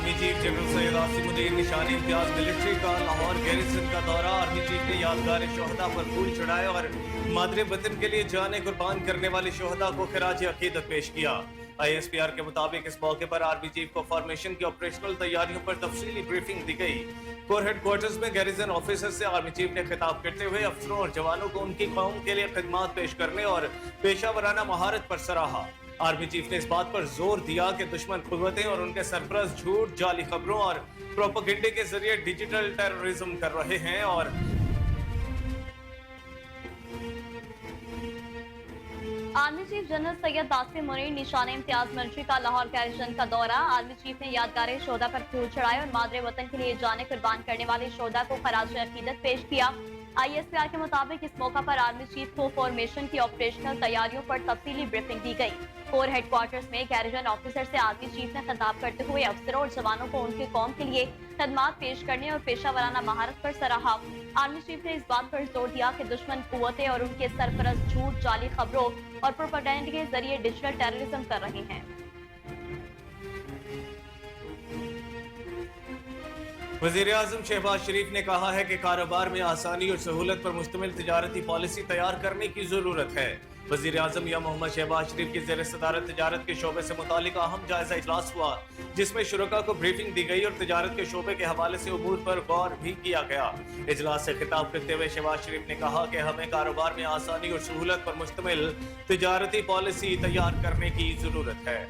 Army chief general Syed Asim Munir निशानी Imtiaz military का Lahore garrison का दौरा। आर्मी चीफ ने यादगार शोहदा पर फूल चढ़ाए और मादरे वतन के लिए जाने कुर्बान करने वाले शोहदा को खिराज अकीदत पेश किया। ISPR के मुताबिक इस मौके पर आर्मी चीफ को फॉर्मेशन की ऑपरेशनल तैयारियों पर तफसीली ब्रीफिंग दी गई। कोर हेडक्वार्टर्स में गैरिसन ऑफिसर से आर्मी चीफ ने खिताब करते हुए अफसरों और जवानों को उनकी कौम के लिए खिदमात पेश करने और पेशा वराना महारत पर सराहा। आर्मी चीफ ने इस बात पर जोर दिया कि दुश्मन कुव्वतें और उनके सरपरस्त झूठ, जाली खबरों और प्रोपेगेंडे के जरिए डिजिटल टेररिज्म कर रहे हैं और army chief general Syed Asim Munir निशान इम्तियाज मिलिट्री का लाहौर गैरिसन का दौरा। आर्मी चीफ ने यादगार शोहदा पर फूल चढ़ाए और मादरे वतन के लिए जाने कुर्बान करने वाले शोहदा को खराज अकीदत पेश किया। ISPR के मुताबिक इस मौका पर आर्मी चीफ को फॉर्मेशन की ऑपरेशनल तैयारियों पर तफसीली ब्रीफिंग दी गई। कोर हेडक्वार्टर्स में गैरिसन ऑफिसर से आर्मी चीफ ने खिताब करते हुए अफसरों और जवानों को उनकी कौम के लिए खदमात पेश करने और पेशा वराना महारत पर सराहा। आर्मी चीफ ने इस बात पर जोर दिया कि दुश्मन कुव्वतें और उनके सरपरस्त झूठ, जाली खबरों और प्रोपेगेंडे के जरिए डिजिटल टेररिज्म कर रहे हैं। वज़ीर-ए-आज़म शहबाज शरीफ ने कहा है कि कारोबार में आसानी और सहूलत पर मुश्तमिल तिजारती पॉलिसी तैयार करने की जरूरत है। वज़ीर-ए-आज़म या मोहम्मद शहबाज शरीफ की ज़ेर सदारत तिजारत के शोबे से मुतालिक अहम जायजा इजलास हुआ, जिसमें शुरका को ब्रीफिंग दी गई और तिजारत के शोबे के हवाले से उमूर पर गौर भी किया गया। इजलास से खिताब करते हुए शहबाज शरीफ ने कहा कि हमें कारोबार में आसानी और सहूलत पर मुश्तमिल तिजारती पॉलिसी तैयार करने की जरूरत है।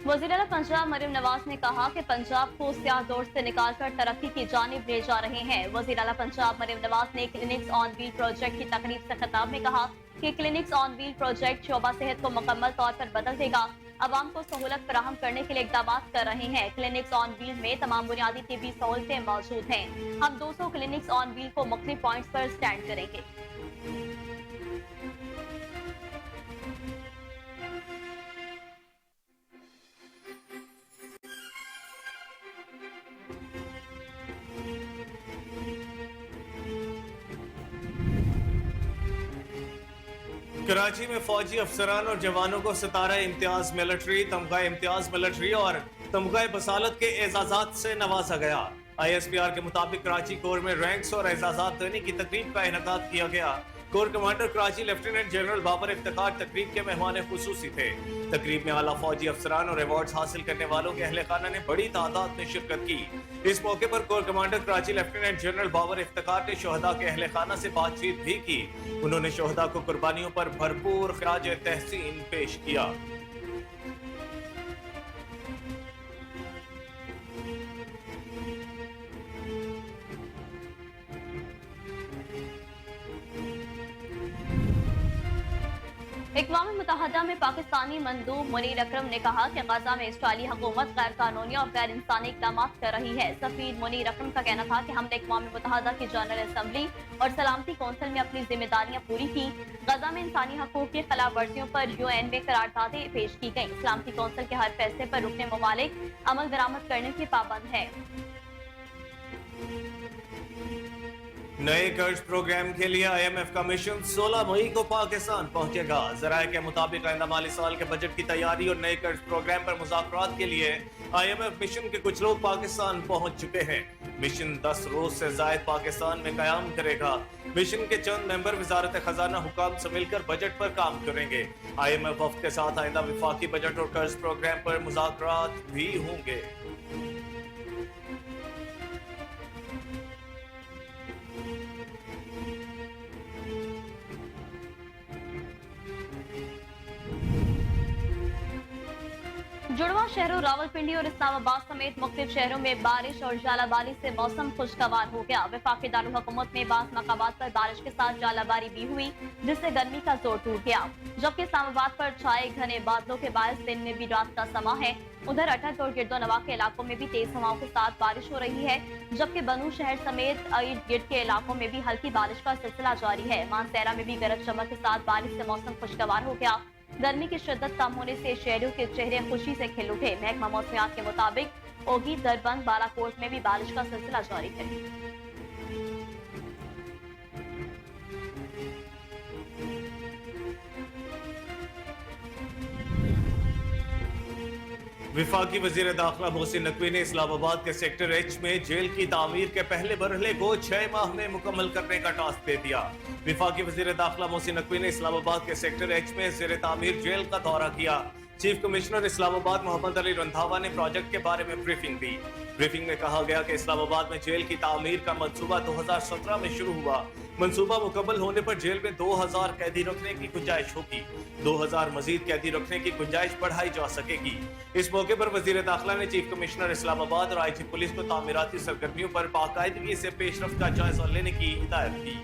वज़ीर-ए-आला पंजाब मरीम नवाज ने कहा कि पंजाब को स्याह दौर से निकालकर तरक्की की जानिब ले जा रहे हैं। वज़ीर-ए-आला पंजाब मरीम नवाज ने क्लिनिक्स ऑन व्हील प्रोजेक्ट की तकरीब से खिताब में कहा कि क्लिनिक्स ऑन व्हील प्रोजेक्ट शोबा सेहत को मुकम्मल तौर पर बदल देगा। अवाम को सहूलत फराहम करने के लिए इक़दाम कर रहे हैं। क्लिनिक्स ऑन व्हील में तमाम बुनियादी तिब्बी सहूलतें मौजूद हैं। हम 200 क्लिनिक्स ऑन व्हील को मुख्तलिफ पॉइंट्स पर स्टैंड करेंगे। कराची में फौजी अफसरान और जवानों को सितारा इम्तियाज मिलिट्री, तमगा इम्तियाज मिलिट्री और तमगा बसालत के एजाजात से नवाजा गया। ISPR के मुताबिक कराची कोर में रैंक्स और एजाजात देने की तकरीब का इनेकाद किया गया। Corps commander Karachi lieutenant general Babar Iftikhar तकरीब के मेहमान खुसूसी थे। तकरीब में आला फौजी अफसरान और अवार्ड हासिल करने वालों के अहले खाना ने बड़ी तादाद में शिरकत की। इस मौके पर corps commander Karachi lieutenant general Babar Iftikhar ने शोहदा के अहले खाना से बातचीत भी की। उन्होंने शोहदा को कुर्बानियों पर भरपूर खराज तहसीन पेश किया। अक़वाम मुत्तहिदा में पाकिस्तानी मंदूब मुनीर अकरम ने कहा कि गजा में इसराइली हुकूमत गैर कानूनी और गैर इंसानी इक़दाम कर रही है। सफीर मुनीर अकरम का कहना था कि हमने अक़वाम मुत्तहिदा की जनरल असम्बली और सलामती कौंसिल में अपनी जिम्मेदारियां पूरी की। गजा में इंसानी हकूक की खिलाफ वर्जियों पर UN में करारदादें पेश की गयी। सलामती कौंसिल के हर फैसले पर रुकने ममालिक अमल दरामद करने के पाबंद है। नए कर्ज प्रोग्राम के लिए IMF का मिशन 16 मई को पाकिस्तान पहुंचेगा। ज़राए के मुताबिक आइंदा माली साल के बजट की तैयारी और नए कर्ज प्रोग्राम पर मुज़ाकरात के लिए IMF मिशन के कुछ लोग पाकिस्तान पहुंच चुके हैं। मिशन 10 रोज से जायद पाकिस्तान में कयाम करेगा। मिशन के चंद मेंबर वजारत खजाना हुकाम से मिलकर बजट पर काम करेंगे। IMF वफ्द के साथ आइंदा विफाकी बजट और कर्ज प्रोग्राम पर मुज़ाकरात भी होंगे। जुड़वा शहरों रावलपिंडी और इस्लामाबाद समेत मुख्तलिफ शहरों में बारिश और जालाबारी से मौसम खुशगवार हो गया। वफाकी दारुल हुकूमत में बास मकामात पर बारिश के साथ जालाबारी भी हुई, जिससे गर्मी का जोर टूट गया। जबकि इस्लामाबाद पर छाए घने बादलों के बायस दिन में भी रात का समा है। उधर अटक और गिरदोनवा के इलाकों में भी तेज हवाओं के साथ बारिश हो रही है, जबकि बनू शहर समेत इर्द गिर्द के इलाकों में भी हल्की बारिश का सिलसिला जारी है। मानसेरा में भी गरज चमक के साथ बारिश से मौसम खुशगवार हो गया। गर्मी की शिद्दत कम होने से शहरियों के चेहरे खुशी से खिल उठे। महकमा मौसमियात के मुताबिक ओगी, दरबंग, बालाकोट में भी बारिश का सिलसिला जारी है। विफाकी वजीर दाखिला मोहसिन नकवी ने इस्लामाबाद के सेक्टर एच में जेल की तामीर के पहले मरहले को 6 माह में मुकम्मल करने का टास्क दे दिया। विफाकी वजीर दाखिला मोहसिन नकवी ने इस्लामाबाद के सेक्टर एच में ज़ेर तामीर जेल का दौरा किया। चीफ कमिश्नर इस्लामाबाद मोहम्मद अली रंधावा ने प्रोजेक्ट के बारे में ब्रीफिंग दी। ब्रीफिंग में कहा गया कि इस्लामाबाद में जेल की तामीर का मंसूबा 2017 में शुरू हुआ। मंसूबा मुकम्मल होने पर जेल में 2000 कैदी रखने की गुंजाइश होगी। 2000 मजीद कैदी रखने की गुंजाइश बढ़ाई जा सकेगी। इस मौके पर वजीर दाखिला ने चीफ कमिश्नर इस्लामाबाद और आईजी पुलिस को तामीराती सरगर्मियों पर बाकायदगी से पेशरफ्त का जायजा लेने की हिदायत की।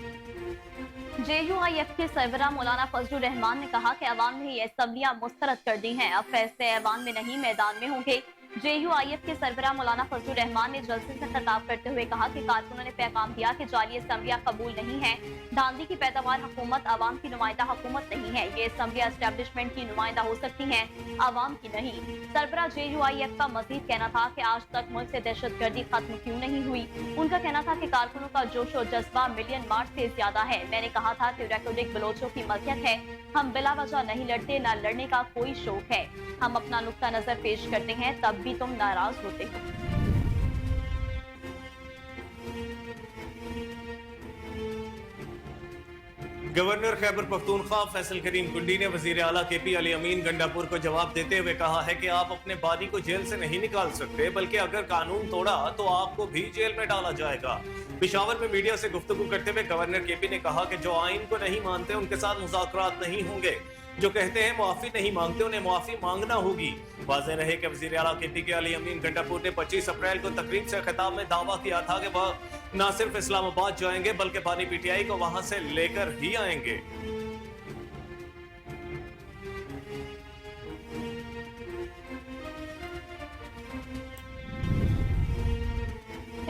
JUIF के सरबराह मौलाना फजलुर रहमान ने कहा कि अवाम ने ये असम्बलियां मुस्तरद कर दी हैं, अब फैसले ऐवान में नहीं मैदान में होंगे। JUIF के सरबराह मौलाना फजलुर रहमान ने जलसे से खिताब करते हुए कहा कि कारकुनों ने पैगाम दिया कि जाली असम्बलियां कबूल नहीं है। धांधली की पैदावार हुकूमत अवाम की नुमाइंदा हुकूमत नहीं है। ये असम्बलियां एस्टेब्लिशमेंट की नुमाइंदा हो सकती हैं, अवाम की नहीं। सरबराह JUIF का मजीद कहना था कि आज तक मुल्क से दहशतगर्दी खत्म क्यों नहीं हुई। उनका कहना था कि कारकुनों का जोश और जज्बा मिलियन मार्च से ज्यादा है। मैंने कहा था कि रेकोर्डिक बलोचों की मलकियत है, हम बिला वजह नहीं लड़ते, न लड़ने का कोई शौक है। हम अपना नुक्ता नजर पेश करते हैं, तब भी तुम नाराज होते हो। गवर्नर खैबर पख्तूनख्वा फैसल करीम कुंडी ने वजीर आला KP अली अमीन गंडापुर को जवाब देते हुए कहा है कि आप अपने बादी को जेल से नहीं निकाल सकते, बल्कि अगर कानून तोड़ा तो आपको भी जेल में डाला जाएगा। पेशावर में मीडिया से गुफ्तगू करते हुए गवर्नर KP ने कहा कि जो आइन को नहीं मानते उनके साथ मुज़ाकरात नहीं होंगे, जो कहते हैं मुआफी नहीं मांगते उन्हें मुआफी मांगना होगी। वाज़ेह रहे कि वज़ीर आला KP के अली अमीन गंडापुर ने 25 अप्रैल को तकरीब से खिताब में दावा किया था कि वह न सिर्फ इस्लामाबाद जाएंगे बल्कि बानी PTI को वहां से लेकर ही आएंगे।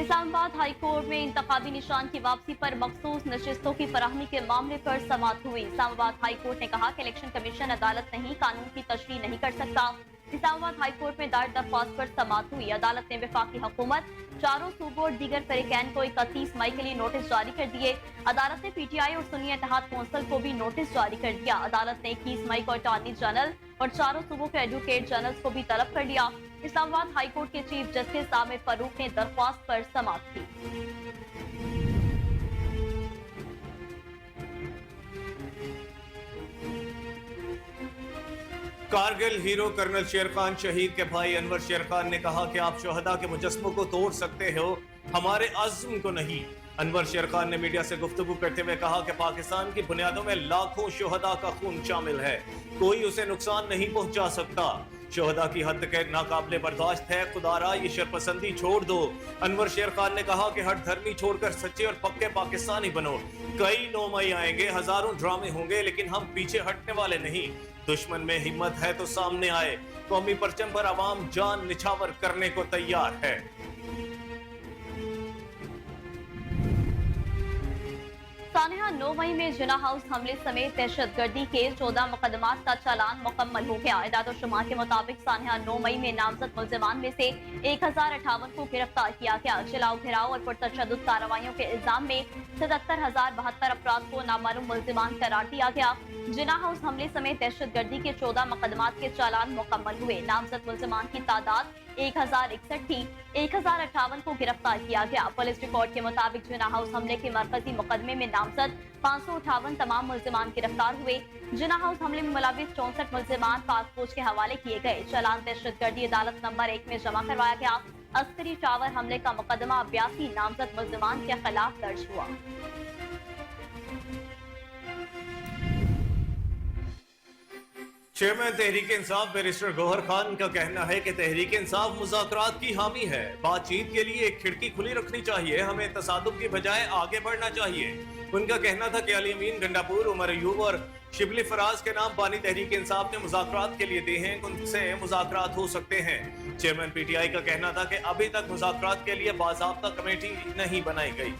इस्लामाबाद हाई कोर्ट में इंतखाबी निशान की वापसी पर मखसूस नशिस्तों की फराहमी के मामले पर समाअत हुई। इस्लामाबाद हाई कोर्ट ने कहा कि इलेक्शन कमीशन अदालत नहीं, कानून की तशरीह नहीं कर सकता। इस्लामाबाद हाई कोर्ट में दायर दरख्वास्त पर समाअत हुई। अदालत ने वफाकी हुकूमत, चारों सूबों और दीगर फरीकैन को 31 मई के लिए नोटिस जारी कर दिए। अदालत ने PTI और सुन्नी इत्तेहाद कौंसिल को भी नोटिस जारी कर दिया। अदालत ने 21 मई को अटॉर्नी जनरल और चारों सूबों के एडवोकेट जनरल को भी तलब कर लिया। इस्लामाबाद हाई कोर्ट के चीफ जस्टिस आमिर फारूक ने दरख्वास्त पर समाअत की। कारगिल हीरो कर्नल शेर खान शहीद के भाई अनवर शेर खान ने कहा कि आप शोहदा के मुजस्मों को तोड़ सकते हो, हमारे अज़्म को नहीं। अनवर शेर खान ने मीडिया से गुफ्तगू करते हुए कहा कि पाकिस्तान की बुनियादों में लाखों शोहदा का खून शामिल है, कोई उसे नुकसान नहीं पहुंचा सकता। शोहदा की हद कैद नाकाबिले बर्दाश्त है, खुदारा ये शरपसंदी छोड़ दो। अनवर शेर खान ने कहा कि हर धर्मी छोड़कर सच्चे और पक्के पाकिस्तानी बनो। कई 9 मई आएंगे, हजारों ड्रामे होंगे, लेकिन हम पीछे हटने वाले नहीं। दुश्मन में हिम्मत है तो सामने आए, कौमी परचम पर अवाम जान निछावर करने को तैयार है। सानिया 9 मई में जिना हाउस हमले समेत दहशतगर्दी के 14 मुकदमात का चालान मुकम्मल हो गया। इदाद शुमार के मुताबिक सानिया 9 मई में नामजद मुल्जिमान में से 1058 को गिरफ्तार किया गया। जलाओ घिराव और पुरतशद्दुद कार्रवाइयों के इल्जाम में 77,072 अफराद को नामालूम मुल्जिमान करार दिया गया। जिना हाउस हमले समेत दहशतगर्दी के 14 मुकदमात के चालान मुकम्मल हुए। नामजद मुल्जिमान की तादाद 1061 थी। 1058 को गिरफ्तार किया गया। पुलिस रिकॉर्ड के मुताबिक जिना हाउस हमले के मरकजी मुकदमे में नामजद 558 तमाम मुल्जिमान गिरफ्तार हुए। जिना हाउस हमले में मुलविस 64 मुल्जिमान पाक फौज के हवाले किए गए। चालान दहशतगर्दी अदालत नंबर 1 में जमा करवाया गया। अस्करी टावर हमले का मुकदमा 82 नामजद मुल्जिमान के खिलाफ दर्ज हुआ। चेयरमैन तहरीक इंसाफ बैरिस्टर गौहर खान का कहना है कि तहरीक इंसाफ मुज़ाकरात की हामी है। बातचीत के लिए एक खिड़की खुली रखनी चाहिए, हमें तसादुम की बजाय आगे बढ़ना चाहिए। उनका कहना था कि अली अमीन गंडापुर, उमर अयूब और शिबली फराज के नाम बानी तहरीक इंसाफ ने मुज़ाकरात के लिए दिए हैं, उनसे मुज़ाकरात हो सकते हैं। चेयरमैन PTI का कहना था कि अभी तक मुज़ाकरात के लिए बाज़ाब्ता कमेटी नहीं बनाई गई।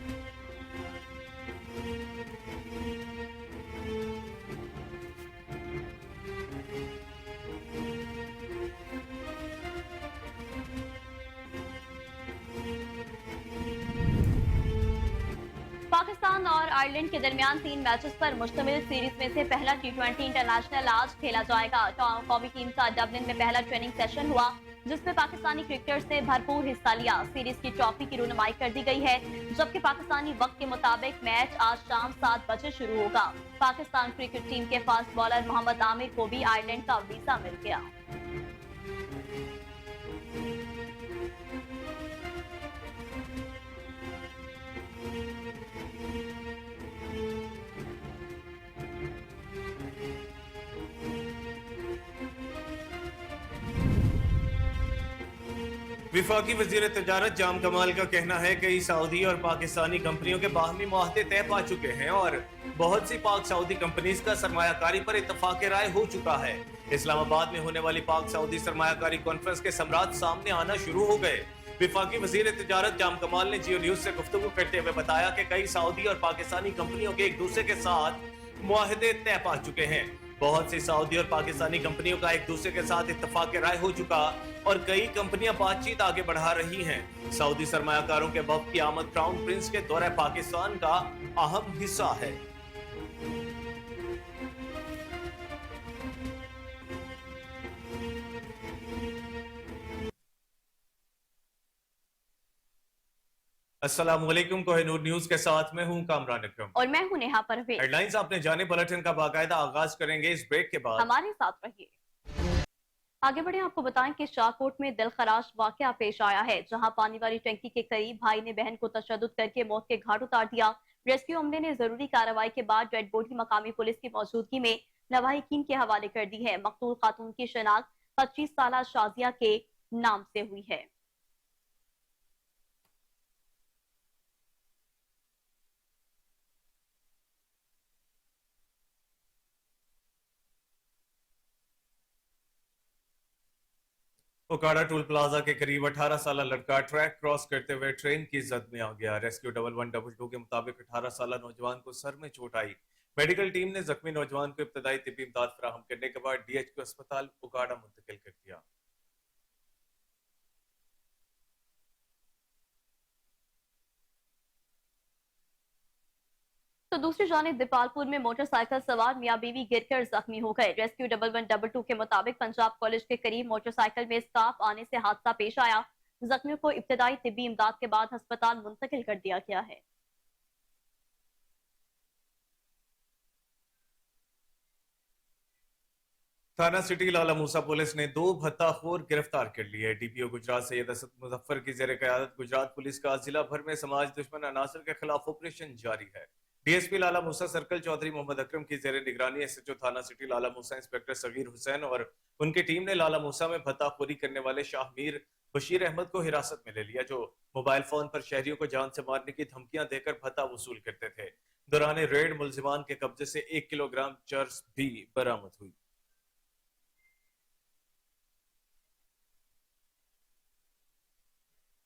पाकिस्तान और आयरलैंड के दरमियान 3 मैचेस पर मुश्तमिल सीरीज में से पहला T20 इंटरनेशनल आज खेला जाएगा। कौमी टीम का डबलिन में पहला ट्रेनिंग सेशन हुआ। जिसमें पाकिस्तानी क्रिकेटर्स ने भरपूर हिस्सा लिया। सीरीज की ट्रॉफी की रुनमाई कर दी गई है, जबकि पाकिस्तानी वक्त के मुताबिक मैच आज शाम 7 बजे शुरू होगा। पाकिस्तान क्रिकेट टीम के फास्ट बॉलर मोहम्मद आमिर को भी आयरलैंड का वीजा मिल गया। विफाकी वजीर तजारत जाम कमाल का कहना है कि सऊदी और पाकिस्तानी कंपनियों के बाहमी मुआहदे तय पा चुके हैं और बहुत सी पाक सऊदी कंपनीज का सरमायाकारी पर इत्तफाक राय हो चुका है। इस्लामाबाद में होने वाली पाक सऊदी सरमायाकारी कॉन्फ्रेंस के सम्राट सामने आना शुरू हो गए। विफाकी वजीर तजारत जाम कमाल ने जियो न्यूज से गुफ्तगू करते हुए बताया कि कई सऊदी और पाकिस्तानी कंपनियों के एक दूसरे के साथ मुआहदे तय पा चुके हैं। बहुत सी सऊदी और पाकिस्तानी कंपनियों का एक दूसरे के साथ इत्तफाक राय हो चुका और कई कंपनियां बातचीत आगे बढ़ा रही हैं। सऊदी सरमायाकारों के वक्त की आमद क्राउन प्रिंस के दौरे पाकिस्तान का अहम हिस्सा है। अस्सलाम वालेकुम, कोहिनूर न्यूज के साथ मैं हूं कामरान अकरम और मैं हूं नेहा परवेज। हेडलाइंस आपने जाने, बुलेटिन का बाकायदा आगाज करेंगे इस ब्रेक के बाद। हमारे साथ रहिए। आगे बढ़े, आपको बताएं कि शाहकोट में दिलखराश वाकया पेश आया है, जहां पानी वाली टंकी के करीब भाई ने बहन को तशद्दुद करके मौत के घाट उतार दिया। रेस्क्यू अमले ने जरूरी कार्रवाई के बाद डेड बॉडी मकामी पुलिस की मौजूदगी में लवाहिकीन के हवाले कर दी है। मकतूल खातून की शनाख्त 25 साल शाजिया के नाम से हुई है। ओकाड़ा टोल प्लाजा के करीब 18 साल लड़का ट्रैक क्रॉस करते हुए ट्रेन की जद में आ गया। रेस्क्यू 1122 के मुताबिक 18 साल नौजवान को सर में चोट आई। मेडिकल टीम ने जख्मी नौजवान को इब्तदाई तिब्बी इमदाद फराहम करने के बाद DHQ अस्पताल ओकाड़ा मुंतकिल कर दिया। तो दूसरी जानिब दीपालपुर में मोटरसाइकिल सवार मियां बीवी गिरकर जख्मी हो गए। रेस्क्यू 1122 के मुताबिक पंजाब कॉलेज के करीब मोटरसाइकिल में स्टाफ आने से हादसा पेश आया। जख्मियों को इब्तदाई तिब्बी इमदाद के बाद अस्पताल मुंतकिल कर दिया गया है। थाना सिटी लाला मूसा पुलिस ने 2 भत्ताखोर गिरफ्तार कर लिए। DPO गुजरात सैयद असद मुजफ्फर की जेर क़यादत गुजरात पुलिस का जिला भर में समाज दुश्मन अनासर के खिलाफ ऑपरेशन जारी है। DSP लाला मूसा सर्कल चौधरी मोहम्मद अकरम की जेर निगरानी SHO थाना सिटी लाला मूसा इंस्पेक्टर सगीर हुसैन और उनकी टीम ने लाला मूसा में भत्ताखोरी करने वाले शाहमीर बशीर अहमद को हिरासत में ले लिया, जो मोबाइल फोन पर शहरियों को जान से मारने की धमकियां देकर भत्ता वसूल करते थे। दौरान रेड मुलजिमान के कब्जे से 1 किलोग्राम चर्स भी बरामद हुई।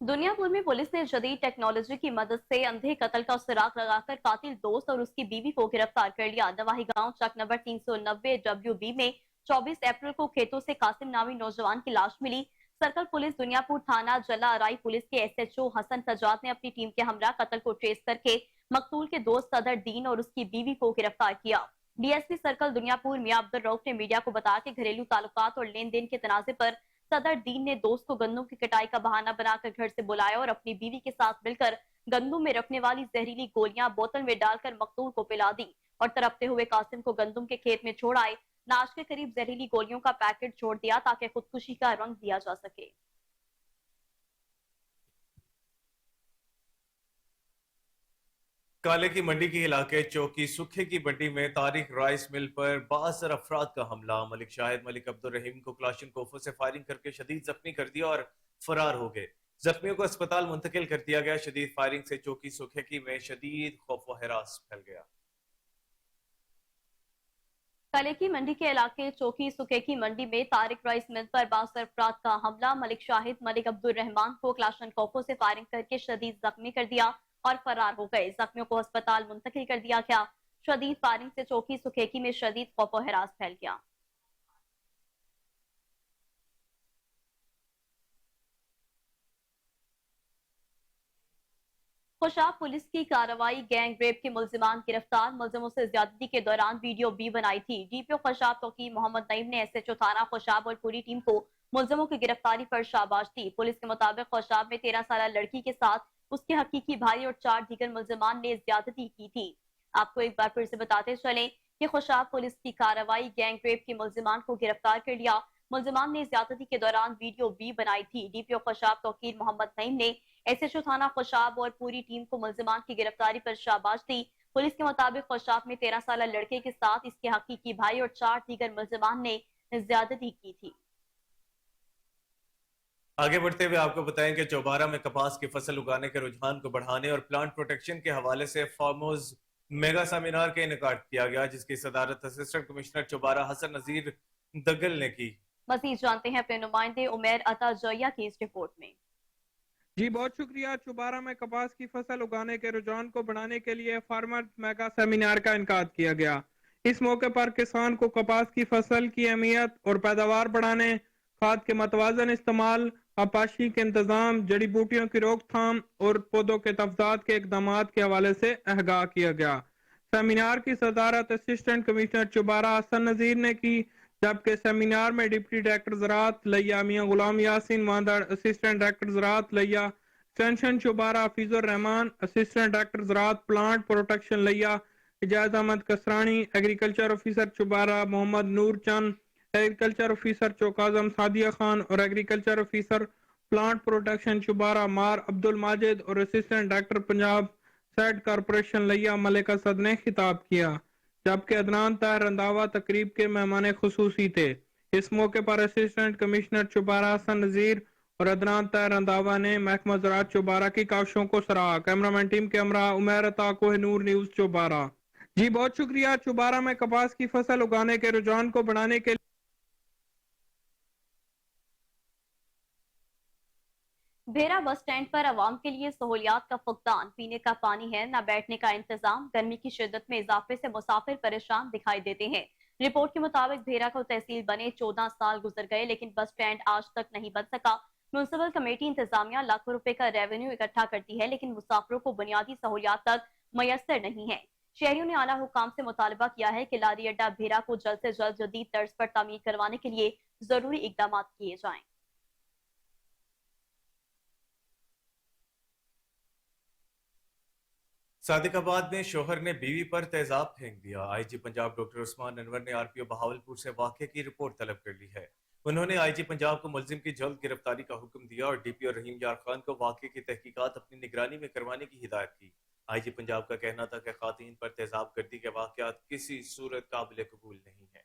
दुनिया भर में पुलिस ने जदीद टेक्नोलॉजी की मदद से अंधे कत्ल का सुराग लगाकर कातिल दोस्त और उसकी बीवी को गिरफ्तार कर लिया। नवाही गांव चक नंबर 390 WB में 24 अप्रैल को खेतों से कासिम नामी नौजवान की लाश मिली। सर्कल पुलिस, दुनियापुर थाना, जला अराई पुलिस के SHO हसन सजाद ने अपनी टीम के हमरा कत्ल को ट्रेस करके मकतूल के दोस्त सदर दीन और उसकी बीवी को गिरफ्तार किया। DSP सर्कल दुनियापुर मियां अब्दुल रऊफ ने मीडिया को बताया कि घरेलू ताल्लुकात और लेन देन के तनाजे पर सदर दीन ने दोस्त को गंदम की कटाई का बहाना बनाकर घर से बुलाया और अपनी बीवी के साथ मिलकर गंदम में रखने वाली जहरीली गोलियां बोतल में डालकर मकतूल को पिला दी और तड़पते हुए कासिम को गंदम के खेत में छोड़ आए। लाश के करीब जहरीली गोलियों का पैकेट छोड़ दिया ताकि खुदकुशी का रंग दिया जा सके। काले की मंडी के इलाके चौकी सुखे की मंडी में तारिक राइस मिल पर 72 अफराद का हमला। मलिक शाहिद मलिक अब्दुल रहीम को क्लाशिनकोफों से फायरिंग करके शदीद जख्मी कर दिया और फरार हो गए। जख्मियों को अस्पताल मुंतकिल कर दिया गया। शदीद फायरिंग से चौकी सुखे की में शदीद खौफ व हरास फैल गया। काले की मंडी के इलाके चौकी सुखे की मंडी में तारिक राइस मिल पर 72 अफराद का हमला। मलिक शाहिद मलिक अब्दुल रहमान को क्लाशिनकोफों से फायरिंग करके शदीद जख्मी कर दिया और फरार हो गए। जख्मियों को अस्पताल मुंतकिल कर दिया गया। शदीद फायरिंग से चौकी सुखेकी में शदीद खौफ व हरास फैल गया। खुशाब पुलिस की कार्रवाई, गैंग रेप के मुल्जिमान गिरफ्तार, मुल्जिमों से ज्यादती के दौरान वीडियो भी बनाई थी। डीपीओ खुशाब तोकीर मोहम्मद नईम ने एसएचओ थाना खुशाब और पूरी टीम को मुल्जिमों की गिरफ्तारी पर शाबाश दी। पुलिस के मुताबिक खुशाब में 13 साल लड़की के साथ उसके हकीकी भाई और 4 दीगर मुल्जिमान ने ज्यादती की थी। आपको एक बार फिर से बताते चलें कि खुशाब पुलिस की कार्रवाई, गैंग रेप के मुल्जिमान को गिरफ्तार कर लिया। मुल्जिमान ने ज्यादती के दौरान वीडियो भी बनाई थी। डीपीओ खुशाब तोकीर मोहम्मद नईम ने एसएचओ थाना खुशाब और पूरी टीम को मुल्जिमान की गिरफ्तारी पर शाबाश दी। पुलिस के मुताबिक खुशाब में 13 साल लड़के के साथ इसके हकीकी भाई और 4 दीगर मुल्जिमान ने ज्यादती की थी। आगे बढ़ते हुए आपको बताएं कि चौबारा में कपास की फसल उगाने के रुझान को बढ़ाने और प्लांट प्रोटेक्शन के हवाले से फार्मर्स मेगा सेमिनार का इनेकाद किया गया, जिसकी सदारत असिस्टेंट कमिश्नर चौबारा हसन नजीर दगल ने की। मजीद जानते हैं अपने नुमाइंदे उमेर अता जोया की इस रिपोर्ट में। जी बहुत शुक्रिया। चौबारा में कपास की फसल उगाने के रुझान को बढ़ाने के लिए फार्मर मेगा सेमिनार का इनेकाद किया गया। इस मौके पर किसान को कपास की फसल की अहमियत और पैदावार बढ़ाने, खाद के मतवाजन इस्तेमाल, आपाशी के इंतजाम, जड़ी बूटियों की रोकथाम और पौधों के तफजात के इकदाम के हवाले से आगाह किया गया। सेमिनार की सदारत असिस्टेंट कमिश्नर चौबारा हसन नजीर ने की, जबकि सेमिनार में डिप्टी डायरेक्टर ज़राअत लिया मियां गुलाम यासीन वांदड़, असिस्टेंट डायरेक्टर ज़राअत Layyah extension Chaubara Hafeezur Rehman, assistant director ज़राअत plant protection Layyah Ijaz Ahmed Kasrani, agriculture officer Chaubara Mohammad Noor Chand, agriculture officer Chowk Azam Sadia Khan और agriculture officer plant protection Chaubara मार अब्दुल माजिद और assistant director Punjab seed corporation Layyah Malika सद ने खिताब किया, जबकि अदनान ताहिर रंधावा तकरीब के मेहमान खुसूसी थे। इस मौके पर असिस्टेंट कमिश्नर चौबारा हसन नजीर और अदनान ताहिर रंधावा ने महकमा ज़राअत चौबारा की काविशों को सराहा। कैमरामैन टीम के हमरा उमर अता कोहिनूर, न्यूज चौबारा। जी बहुत शुक्रिया। चौबारा में कपास की फसल उगाने के रुझान को बढ़ाने के भेरा बस स्टैंड पर आवाम के लिए सहूलियात का फुकदान, पीने का पानी है न बैठने का इंतजाम। गर्मी की शिद्दत में इजाफे से मुसाफिर परेशान दिखाई देते हैं। रिपोर्ट के मुताबिक भेरा को तहसील बने 14 साल गुजर गए, लेकिन बस स्टैंड आज तक नहीं बन सका। म्यूनसिपल कमेटी इंतजामिया लाखों रुपए का रेवेन्यू इकट्ठा करती है, लेकिन मुसाफिरों को बुनियादी सहूलियात तक मयसर नहीं है। शहरियों ने आला हुकाम से मुतालबा किया है कि लारी अड्डा भेरा को जल्द से जल्द जदीद तर्ज पर तामीर करवाने के लिए जरूरी इकदाम किए जाएं। सादिकाबाद में शोहर ने बीवी पर तेजाब फेंक दिया। आईजी पंजाब डॉक्टर उस्मान अनवर ने आरपीओ बहावलपुर से वाकये की रिपोर्ट तलब कर ली है। उन्होंने आईजी पंजाब को मुलजिम की जल्द गिरफ्तारी का हुक्म दिया और डीपीओ रहीम यार खान को वाकये की तहकीकात अपनी निगरानी में करवाने की हिदायत की। आईजी पंजाब का कहना था कि खातून पर तेजाब गर्दी के वाकयात किसी सूरत काबिल कबूल नहीं है।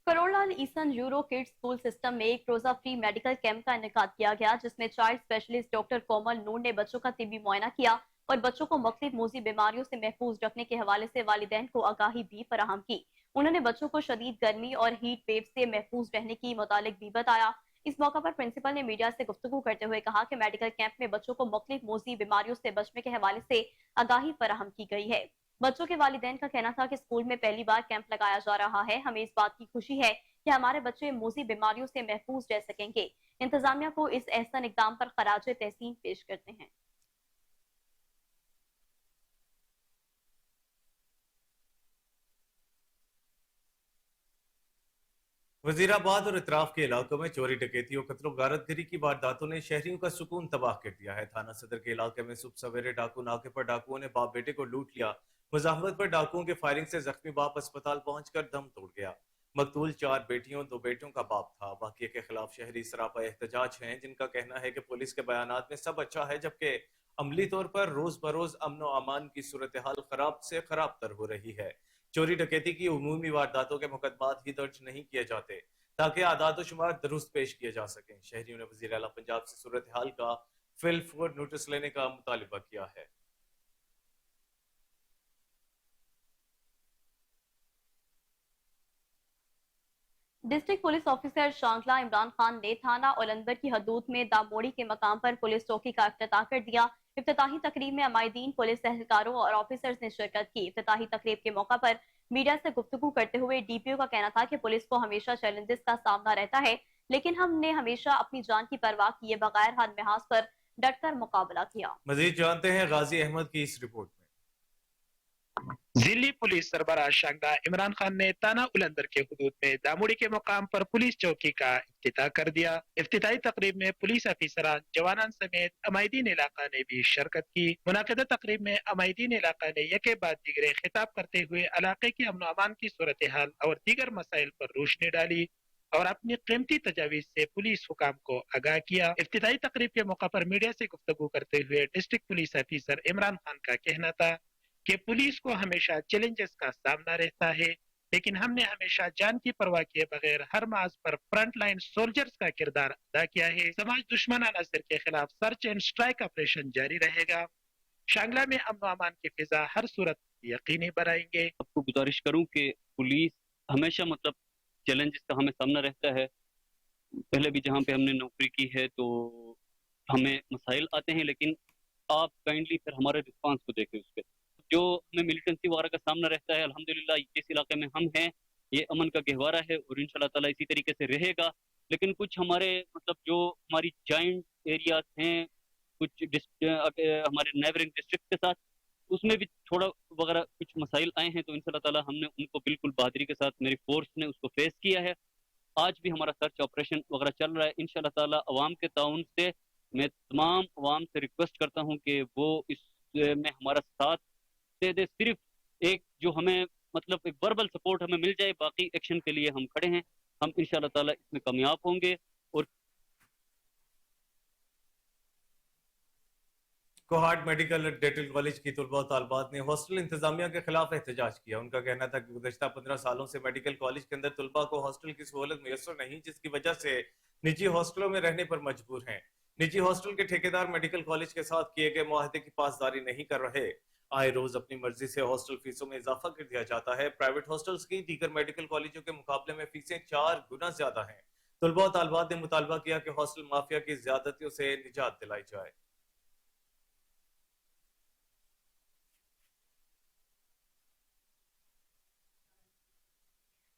करोड़लाल ईसन यूरो किड्स स्कूल सिस्टम में एक रोजा फ्री मेडिकल कैंप का इनेकाद किया गया, जिसमें चाइल्ड स्पेशलिस्ट डॉक्टर कोमल नूर ने बच्चों का तिब्बी मुआयना किया और बच्चों को मुख्तलिफ मूजी बीमारियों से महफूज रखने के हवाले से वालिदैन को आगाही भी फराहम की। उन्होंने बच्चों को शदीद गर्मी और हीट वेव से महफूज रहने की मुतालिक भी बताया। इस मौका पर प्रिंसिपल ने मीडिया से गुफ्तगू करते हुए कहा कि मेडिकल कैंप में बच्चों को मुख्तलिफ मूजी बीमारियों से बचने के हवाले से आगाही फराहम की गई है। बच्चों के वालिदैन का कहना था कि स्कूल में पहली बार कैंप लगाया जा रहा है। हमें इस बात की खुशी है कि हमारे बच्चे मूजी बीमारियों से महफूज रह सकेंगे। इंतजामिया को इस एहसन इकदाम पर खराज तहसीन पेश करते हैं। वजीराबाद और इतराफ के इलाकों में चोरी डकैती और कत्लो गारतगरी की वारदातों ने शहरियों का सुकून तबाह कर दिया है। थाना सदर के इलाके में सुबह सवेरे डाकू नाके पर डाकुओं ने बाप बेटे को लूट लिया। मुजाहमत पर डाकुओं के फायरिंग से जख्मी बाप अस्पताल पहुंचकर दम तोड़ गया। मकतूल 4 बेटियों 2 बेटों का बाप था। वाक़ये के खिलाफ शहरी सरापा एहतजाज हैं, जिनका कहना है कि पुलिस के बयानात में सब अच्छा है, जबकि अमली तौर पर रोज बरोज अमन व अमान की सूरत हाल खराब से खराब तर हो रही है। चोरी डकैती की उमूमी वारदातों के मुकदमात ही दर्ज नहीं किए जाते ताकि आदाद शुमार दुरुस्त पेश किए जा सकें। शहरियों ने वज़ीर आला पंजाब से सूरत हाल का फिल नोटिस लेने का मुतालिबा किया है। District police officer Shangla Imran Khan ने थाना ओलंबर की हदूद में दामोड़ी के मकाम पर पुलिस चौकी का इफ्तिताह कर दिया। इफ्तिताही तकरीब में अमायदीन, पुलिस एहलकारों और ऑफिसर्स ने शिरकत की। इफ्तिताही तकरीब के मौका पर मीडिया से गुफ्तगू करते हुए डीपीओ का कहना था कि पुलिस को हमेशा चैलेंजेस का सामना रहता है, लेकिन हमने हमेशा अपनी जान की परवाह किए बगैर हर लिहाज पर डटकर मुकाबला किया। मजीद जानते हैं गाजी अहमद की इस रिपोर्ट में। जिली पुलिस सरबराह शांगदा इमरान खान ने ताना उलंदर के हुदूद में दामुड़ी के मुकाम पर पुलिस चौकी का इफ्तिताह कर दिया। इफ्तिताही तकरीब में पुलिस अफसरान, जवानान समेत अमायदीन इलाका ने भी शिरकत की। मुनाकिदा तकरीब में अमायदीन इलाका ने यके बाद दीगरे खिताब करते हुए इलाके की अमन अमान की सूरत हाल और दीगर मसाइल पर रोशनी डाली और अपनी कीमती तजावीज से पुलिस हुकाम को आगाह किया। इफ्तिताही तकरीब के मौका पर मीडिया से गुफ्तगू करते हुए डिस्ट्रिक्ट पुलिस अफसर इमरान खान का कहना था कि पुलिस को हमेशा चैलेंजेस का सामना रहता है, लेकिन हमने हमेशा जान की परवाह किए बगैर हर माज पर फ्रंट लाइन सोल्जर्स का किरदार अदा किया है। समाज दुश्मन अनासर के खिलाफ सर्च एंड स्ट्राइक ऑपरेशन जारी रहेगा। शांगला में अमन अमान की फिजा हर सूरत यकीनी बनाएंगे। आपको गुजारिश करूं कि पुलिस हमेशा चैलेंजेस का हमें सामना रहता है। पहले भी जहाँ पे हमने नौकरी की है तो हमें मसाइल आते हैं, लेकिन आप काइंडली फिर हमारे रिस्पांस को देखें। उसके जो हमें मिलिटेंसी वगैरह का सामना रहता है, अल्हम्दुलिल्लाह जिस इलाके में हम हैं ये अमन का गहवारा है और इंशाल्लाह ताला इसी तरीके से रहेगा। लेकिन कुछ हमारे जो हमारी जॉइंट एरियाज हैं, कुछ हमारे नेबरिंग डिस्ट्रिक्ट के साथ, उसमें भी थोड़ा वगैरह कुछ मसाइल आए हैं, तो इंशाल्लाह ताला हमने उनको बिल्कुल बहादुरी के साथ मेरी फोर्स ने उसको फेस किया है। आज भी हमारा सर्च ऑपरेशन वगैरह चल रहा है। इंशाल्लाह ताला अवाम के ताउन से मैं तमाम अवाम से रिक्वेस्ट करता हूँ कि वो इसमें हमारा साथ दे दे। सिर्फ एक जो हमें एक वर्बल सपोर्ट हमें मिल जाए, बाकी एक्शन के लिए हम खड़े हैं। हम इंशाल्लाह ताला इसमें कामयाब होंगे। और कोहाट मेडिकल डेंटल कॉलेज की तुलबा और तालबात ने हॉस्टल इंतजामिया के खिलाफ एहतजाज किया। उनका कहना था कि गुज़श्ता 15 सालों से मेडिकल कॉलेज के अंदर तुलबा को हॉस्टल की सहूलत मुयसर नहीं, जिसकी वजह से निजी हॉस्टलों में रहने पर मजबूर हैं। निजी हॉस्टल के ठेकेदार मेडिकल कॉलेज के साथ किए गए मुआहदे की पासदारी नहीं कर रहे। आए रोज अपनी मर्जी से हॉस्टल फीसों में इजाफा कर दिया जाता है। प्राइवेट हॉस्टल्स की दीगर मेडिकल कॉलेजों के मुकाबले में फीसें 4 गुना ज्यादा हैं। तुलबा और तालबात ने मुतालबा किया कि हॉस्टल माफिया की ज्यादतियों से निजात दिलाई जाए।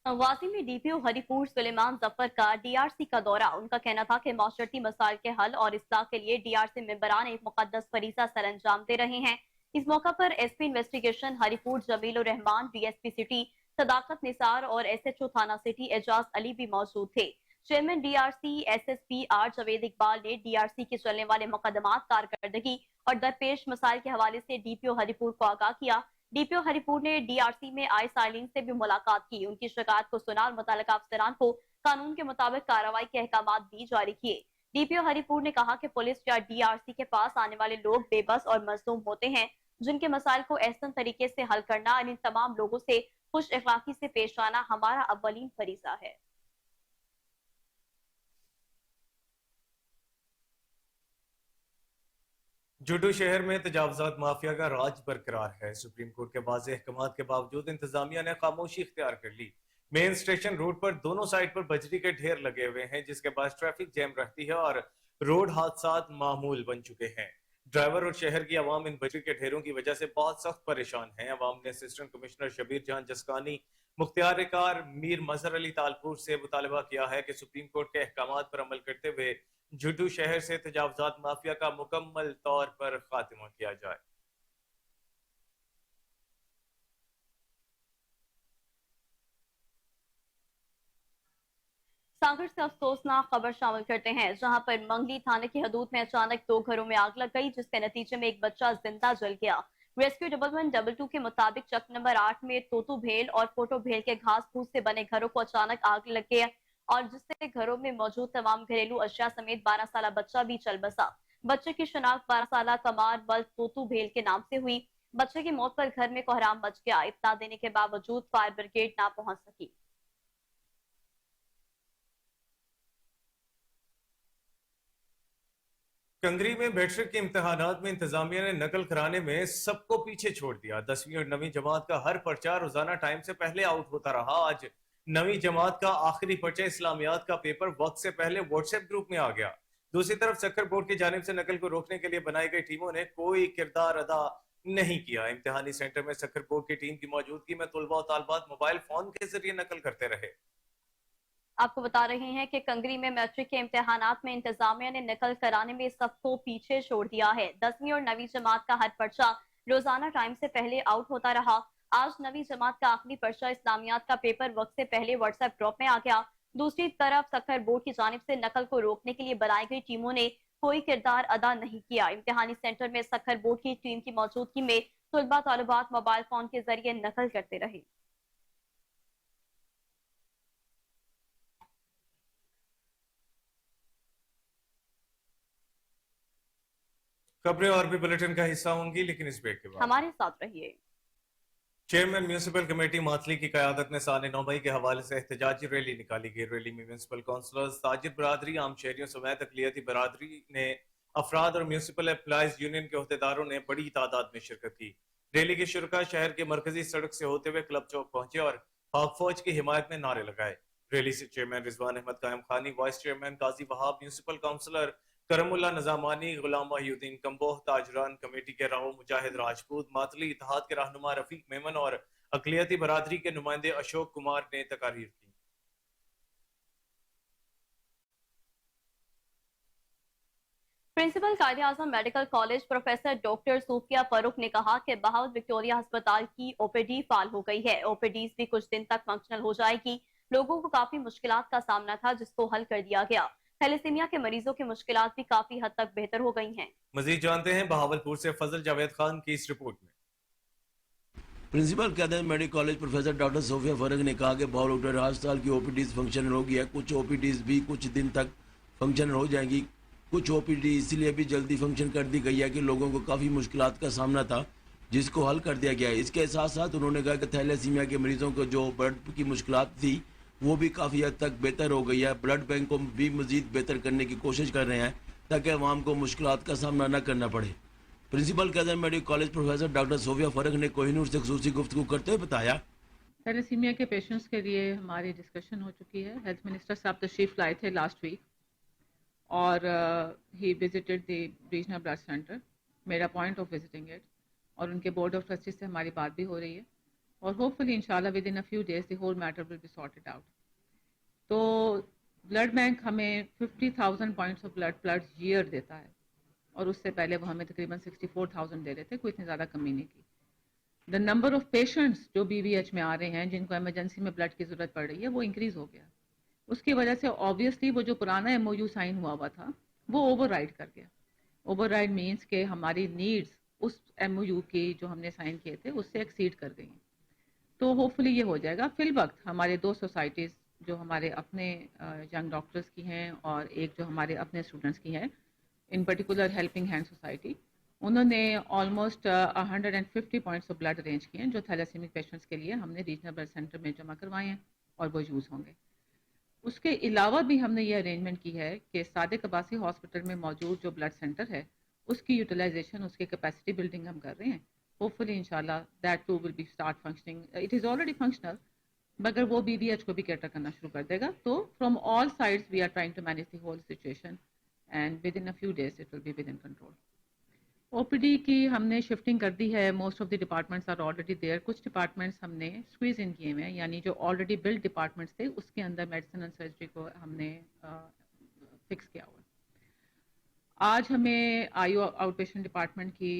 वासी में डीपीओ हरिपुर सुलेमान जफर का डीआरसी का दौरा। उनका कहना था कि माशरती मसाइल के हल और इस्लाह के लिए डीआरसी मेंबरान एक मुकद्दस फरीजा सर अंजाम दे रहे हैं। इस मौका पर SP investigation Haripur Jamilur Rehman, DSP city Sadaqat Nisar और एसएचओ थाना सिटी एजाज अली भी मौजूद थे। Chairman DRC SSP R Javed Iqbal ने डीआरसी के चलने वाले मुकदमात, कारकर्दगी और दरपेश मसाइल के हवाले से डीपीओ हरिपुर को आगाह किया। डीपीओ हरिपुर ने डीआरसी में आए साइलिन से भी मुलाकात की, उनकी शिकायत को सुना और मुतल्लिका अफसरान को कानून के मुताबिक कार्रवाई के अहकामात भी जारी किए। डीपीओ हरिपुर ने कहा कि पुलिस या डीआरसी के पास आने वाले लोग बेबस और मजलूम होते हैं, जिनके मसाइल को एहसन तरीके से हल करना और इन तमाम लोगों से खुश अखलाकी से पेश आना हमारा अव्वलीन फरीजा है। जुडू शहर में तजावजात माफिया का राज बरकरार है। सुप्रीम कोर्ट के वाज़ेह अहकामात के बावजूद इंतजामिया ने खामोशी इख्तियार कर ली। मेन स्टेशन रोड पर दोनों साइड पर बजरी के ढेर लगे हुए हैं, जिसके बाद ट्रैफिक जैम रहती है और रोड हादसात मामूल बन चुके हैं। ड्राइवर और शहर की आवाम इन बजरी के ढेरों की वजह से बहुत सख्त परेशान है। आवाम ने असिस्टेंट कमिश्नर शबीर जहां जसकानी, मुख्तियार कार मीर मजहर अली तालपुर से मुतालबा किया है कि सुप्रीम कोर्ट के अहकामात पर अमल करते हुए जुडू शहर से तजावजात माफिया का मुकम्मल तौर पर खात्मा किया जाए। सागर से अफसोसनाक खबर शामिल करते हैं, जहां पर मंगली थाने की हदूद में अचानक 2 घरों में आग लग गई, जिसके नतीजे में एक बच्चा जिंदा जल गया। रेस्क्यू 1112 के मुताबिक चक नंबर 8 में तोतू भेल और फोटो भेल के घास फूस से बने घरों को अचानक आग लग गई और जिससे घरों में मौजूद तमाम घरेलू अशिया समेत 12 साल बच्चा भी चल बसा। बच्चे की शनाख्त 12 साल कमार बल तोतू भेल के नाम से हुई। बच्चे की मौत पर घर में कोहराम मच गया। इत्तला देने के बावजूद फायर ब्रिगेड ना पहुंच सकी। कंगरी में मैट्रिक के इम्तिहानात में इंतजामिया ने नकल कराने में सबको पीछे छोड़ दिया। 10वीं और 9वीं जमात का हर पर्चा रोजाना टाइम से पहले आउट होता रहा। आज 9वीं जमात का आखिरी पर्चा इस्लामियात का पेपर वक्त से पहले व्हाट्सएप ग्रुप में आ गया। दूसरी तरफ सक्कर बोर्ड की जानिब से नकल को रोकने के लिए बनाई गई टीमों ने कोई किरदार अदा नहीं किया। इम्तिहानी सेंटर में सक्कर बोर्ड की टीम की मौजूदगी में तुलबा और तालबात मोबाइल फोन के जरिए नकल करते रहे। आपको बता रहे हैं कि कंगरी में मैट्रिक के इम्तिहानात में इंतजामिया ने नकल कराने में सबको पीछे छोड़ दिया है। 10वीं और 9वीं जमात का हर पर्चा रोजाना टाइम से पहले आउट होता रहा। आज 9वीं जमात का आखिरी पर्चा इस्लामियात का पेपर वक्त से पहले व्हाट्सएप ड्रॉप में आ गया। दूसरी तरफ सखर बोर्ड की जानिब से नकल को रोकने के लिए बनाई गई टीमों ने कोई किरदार अदा नहीं किया। इम्तिहानी सेंटर में सखर बोर्ड की टीम की मौजूदगी में तलबा तालिबात मोबाइल फोन के जरिए नकल करते रहे। खबरें और भी बुलेटिन का हिस्सा होंगी, लेकिन इस ब्रेक के बाद हमारे साथ रहिए। चेयरमैन म्यूनिसिपल कमेटी माथली की क़यादत में साल 9 मई के हवाले से एहतजाजी रैली निकाली गई। रैली में म्यूनिसिपल काउंसलर्स, ताजिर बरादरी, आम शहरियों समेत अक़लियती बरादरी ने अफराद और म्यूनिसिपल एम्प्लॉइज यूनियन के अहदेदारों ने बड़ी तादाद में शिरकत की। रैली के शुरका शहर के मरकजी सड़क से होते हुए क्लब चौक पहुंचे और पाक फौज की हिमायत में नारे लगाए। रैली से चेयरमैन रिजवान अहमद कायम खानी, वाइस चेयरमैन काजी वहाब, म्यूनिसिपल काउंसलर करमुल्ला नजामानी, गुलाम वहीउद्दीन कम्बोह, ताजरान कमेटी के राव मुजाहिद राजपूत, मातली इत्तेहाद के रहनुमा रफीक मेमन और अक़लियती बरादरी के नुमाइंदे अशोक कुमार ने तकारीर की। Principal Quaid-e-Azam medical college professor doctor Sufia Farooq ने कहा कि बहावत विक्टोरिया अस्पताल की ओपीडी फाल हो गई है। ओपीडीज भी कुछ दिन तक फंक्शनल हो जाएगी। लोगों को काफी मुश्किलात का सामना था, जिसको हल कर दिया गया। थैलेसीमिया के मरीजों की मुश्किलात भी काफी हद तक बेहतर हो गई हैं। मजीद जानते हैं बहावलपुर से फजल जावेद खान की इस रिपोर्ट में। Principal Quaid-e-Azam medical college professor doctor Sofia Farooq ने कहा कि बहावलपुर अस्पताल की ओपीडीज फंक्शनल हो गया। कुछ ओपीडीज भी कुछ दिन तक फंक्शनल हो जाएंगी। कुछ ओपीडी इसलिए भी जल्दी फंक्शन कर दी गई है कि लोगों को काफ़ी मुश्किलात का सामना था, जिसको हल कर दिया गया है। इसके साथ साथ उन्होंने कहा कि थैलेसीमिया के मरीजों को जो ब्लड की मुश्किलात थी वो भी काफ़ी हद तक बेहतर हो गई है। ब्लड बैंक को भी मजीद बेहतर करने की कोशिश कर रहे हैं ताकि अवाम को मुश्किलात का सामना न करना पड़े। Principal Quaid-e-Azam medical college professor doctor Sofia Farooq ने कोहिनूर से खुसूसी गुफ्तगू करते हुए बताया, थैलेसीमिया के पेशेंट्स के लिए हमारी डिस्कशन हो चुकी है। हेल्थ मिनिस्टर साहब तशरीफ लाए थे लास्ट वीक और he visited the regional blood centre, made a point of visiting it, और उनके बोर्ड ऑफ ट्रस्टीज से हमारी बात भी हो रही है और होपफुली इंशाल्लाह within a few days the whole matter will be sorted out. तो ब्लड बैंक हमें 50,000 पॉइंट्स ऑफ ब्लड ईयर देता है और उससे पहले वो हमें तकरीबन 64,000 दे रहे थे, कोई इतनी ज़्यादा कमी नहीं की। द नंबर ऑफ पेशेंट्स जो BVH में आ रहे हैं जिनको एमरजेंसी में ब्लड की ज़रूरत पड़ रही है वो इंक्रीज़ हो गया। उसकी वजह से ऑब्वियसली वो जो पुराना MOU साइन हुआ था वो ओवरराइड कर गया। ओवरराइड मीन्स कि हमारी नीड्स उस MOU की जो हमने साइन किए थे उससे एक्सीड कर गई। तो होपफुली ये हो जाएगा। फिल वक्त हमारे 2 सोसाइटीज़ जो हमारे अपने यंग डॉक्टर्स की हैं और एक जो हमारे अपने स्टूडेंट्स की हैं, in particular helping hand society, उन्होंने almost 150 points of blood arrange किए हैं जो थैलेसीमिक पेशेंट्स के लिए हमने रीजनल ब्लड सेंटर में जमा करवाए हैं और वो यूज़ होंगे। उसके अलावा भी हमने ये अरेंजमेंट की है कि सादिक अब्बासी हॉस्पिटल में मौजूद जो ब्लड सेंटर है उसकी यूटिलाइजेशन, उसकी कैपेसिटी बिल्डिंग हम कर रहे हैं। होपफुली इंशाल्लाह that too will be start functioning. It is already functional, मगर वो BVH को भी कैटर करना शुरू कर देगा। तो from all sides we are trying to manage the whole situation and within a few days it will be within control. OPD की हमने शिफ्टिंग कर दी है। Most of the departments are already there. कुछ departments हमने squeeze in किए हुए हैं, यानी जो ऑलरेडी बिल्ड डिपार्टमेंट्स थे उसके अंदर मेडिसिन एंड सर्जरी को हमने फिक्स किया हुआ है। आज हमें IO आउट पेशेंट डिपार्टमेंट की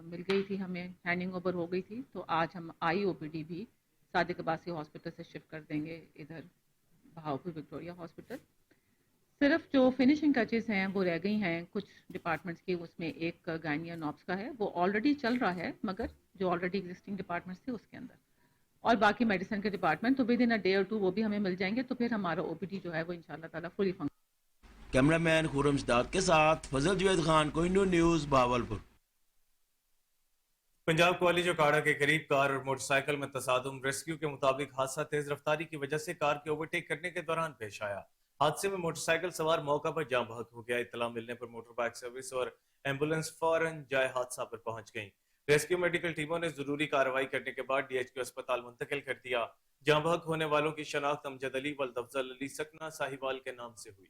मिल गई थी, हमें हैंडिंग ओवर हो गई थी। तो आज हम IOPD भी सादिक अब्बासी हॉस्पिटल से शिफ्ट कर देंगे इधर बहावलपुर विक्टोरिया हॉस्पिटल। सिर्फ जो फिनिशिंग टचेस हैं वो रह गई हैं कुछ डिपार्टमेंट्स की। उसमें एक गायनिया नॉब्स का है, वो ऑलरेडी चल रहा है, मगर जो ऑलरेडी एग्जिस्टिंग डिपार्टमेंट्स थे उसके अंदर, और बाकी मेडिसिन के डिपार्टमेंट तो विद इन अ डे और 2 वो भी हमें मिल जाएंगे। तो फिर हमारा OPD जो है वो इंशाल्लाह ताला फुली फंक्शन। कैमरामैन खुरम शदाद के साथ फजल जावेद खान, कोहिनूर न्यूज़, बहावलपुर। पंजाब कॉलेज अखाड़ा के करीब कार और मोटरसाइकिल में तसादुम। रेस्क्यू के मुताबिक हादसा तेज रफ्तारी की वजह से कार के ओवरटेक करने के दौरान पेश आया। हादसे में मोटरसाइकिल सवार मौका पर जाँ बहक हो गया। इत्तला मिलने पर मोटर बाइक सर्विस और एम्बुलेंस फौरन जाए हादसा पर पहुंच गई। रेस्क्यू मेडिकल टीमों ने जरूरी कार्रवाई करने के बाद DHQ अस्पताल मुंतकिल कर दिया। जाँ बहक होने वालों की शनाख्त अमजद अली व अफजल अली सकना साहिवाल के नाम से हुई।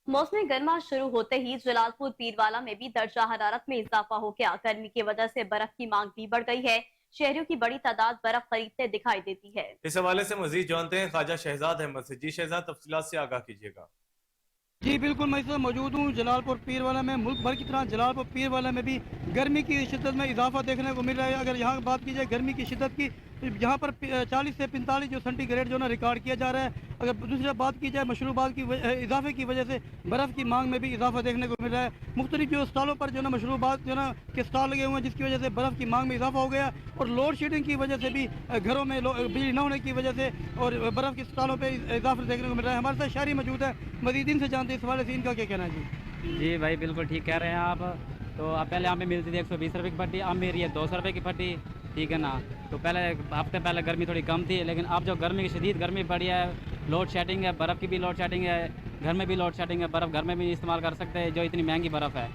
मौसम गर्मा शुरू होते ही जलालपुर पीरवाला में भी दर्जा हरारत में इजाफा हो गया। गर्मी की वजह से बर्फ की मांग भी बढ़ गई है। शहरियों की बड़ी तादाद बर्फ खरीदते दिखाई देती है। इस हवाले से मजीद जानते हैं ख्वाजा शहजाद अहमद से। जी शहजाद, तफसीलात से आगाह कीजिएगा। जी बिल्कुल, मैं इस वक्त मौजूद हूँ जलालपुर पीरवाला में। मुल्क भर की तरह जलालपुर पीरवाला में भी गर्मी की शिद्दत में इजाफा देखने को मिल रहा है। अगर यहाँ बात की जाए गर्मी की शिद्दत की, तो यहाँ पर 40 से 45 जो सेंटीग्रेड जो ना रिकॉर्ड किया जा रहा है। अगर दूसरी बात की जाए मशरूबात की इजाफे की वजह से बर्फ़ की मांग में भी इजाफा देखने को मिल रहा है। मुख्तलिफ जो स्टॉलों पर जो ना मशरूबात जो ना के स्टॉल लगे हुए हैं, जिसकी वजह से बर्फ़ की मांग में इजाफा हो गया। और लोड शेडिंग की वजह से भी घरों में बिजली न होने की वजह से और बर्फ़ की स्टॉलों पर इजाफा देखने को मिल रहा है। हमारे साथ शहरी मौजूद है, मज़ीद इनसे जानते हैं इस हवाले से इनका क्या कहना है। जी भाई बिल्कुल ठीक कह रहे हैं आप। तो अब पहले हमें मिलती थी 120 रुपये की फट्टी, अब मेरी है 200 रुपये की फट्टी, ठीक है ना। तो पहले हफ्ते पहले गर्मी थोड़ी कम थी, लेकिन अब जो गर्मी की शदीद गर्मी पड़ी है, लोड शेडिंग है, बर्फ़ की भी लोड शेडिंग है, घर में भी लोड शेडिंग है, बर्फ़ घर में भी इस्तेमाल कर सकते हैं जो इतनी महंगी बर्फ़ है।